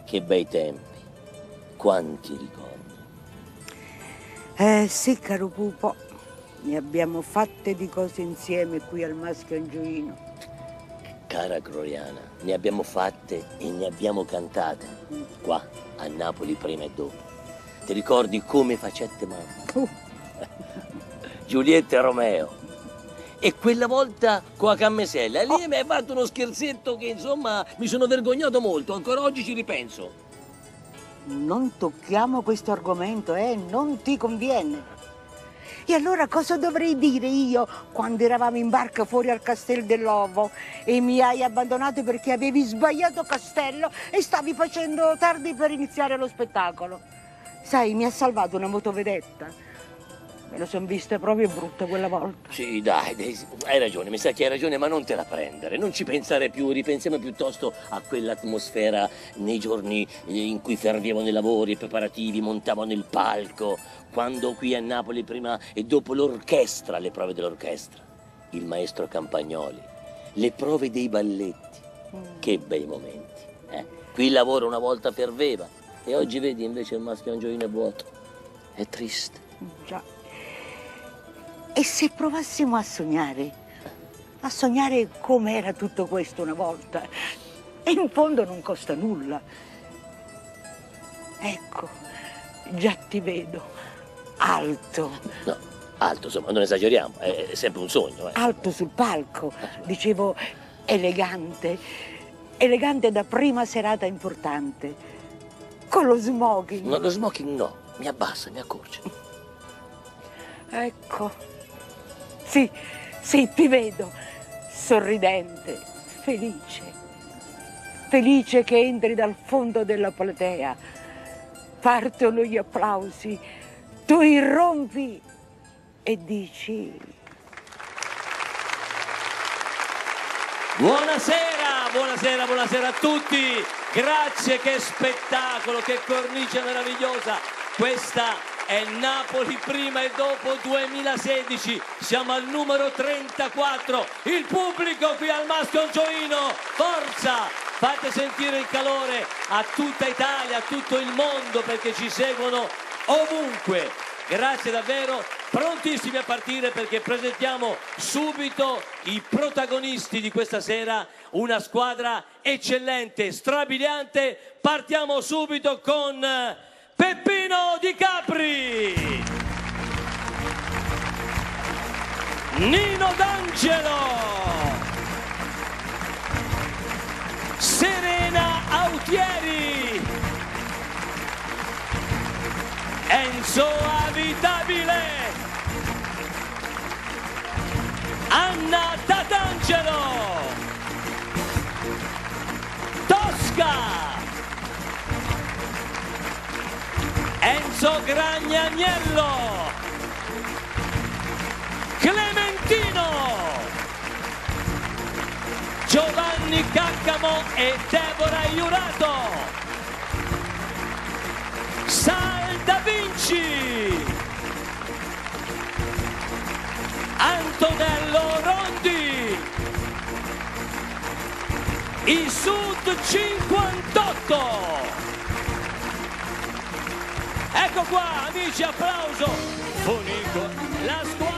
Che bei tempi, quanti ricordi. Sì, caro Pupo, ne abbiamo fatte di cose insieme qui al Maschio Angioino. Cara Gloriana, ne abbiamo fatte e ne abbiamo cantate, qua a Napoli prima e dopo. Ti ricordi come facette mamma? Giulietta e Romeo. E quella volta con la Cammesella, lì mi hai fatto uno scherzetto che insomma mi sono vergognato molto, ancora oggi ci ripenso. Non tocchiamo questo argomento, non ti conviene. E allora cosa dovrei dire io quando eravamo in barca fuori al Castello dell'Ovo e mi hai abbandonato perché avevi sbagliato castello e stavi facendo tardi per iniziare lo spettacolo? Sai, mi ha salvato una motovedetta. Me lo son vista proprio brutta quella volta. Sì, dai, hai ragione, mi sa che hai ragione, ma non te la prendere, non ci pensare più, ripensiamo piuttosto a quell'atmosfera nei giorni in cui fervevano i lavori, i preparativi, montavano il palco, quando qui a Napoli prima e dopo l'orchestra, le prove dell'orchestra, il maestro Campagnoli, le prove dei balletti, che bei momenti. Qui il lavoro una volta ferveva e oggi vedi invece il Maschio Angioino è vuoto, è triste. Già. E se provassimo a sognare com'era tutto questo una volta? E in fondo non costa nulla. Ecco, già ti vedo, alto. No, alto, insomma, non esageriamo, è sempre un sogno. Alto sul palco, dicevo elegante, elegante da prima serata importante, con lo smoking. No, lo smoking no, mi abbassa, mi accorge. Ecco. Sì, ti vedo, sorridente, felice che entri dal fondo della platea. Partono gli applausi, tu irrompi e dici... Buonasera a tutti, grazie, che spettacolo, che cornice meravigliosa, questa è Napoli prima e dopo 2016, siamo al numero 34, il pubblico qui al Maschio Angioino, forza, fate sentire il calore a tutta Italia, a tutto il mondo, perché ci seguono ovunque, grazie davvero, prontissimi a partire perché presentiamo subito i protagonisti di questa sera, una squadra eccellente, strabiliante, partiamo subito con Peppino Di Capri, Nino D'Angelo, Serena Autieri, Enzo Avitabile, Anna Tatangelo, Tosca, Enzo Gragnaniello, Clementino, Giovanni Caccamo e Deborah Iurato, Sal Da Vinci, Antonello Rondi, i Sud 58. Ecco qua, amici, applauso. Fonico, la squadra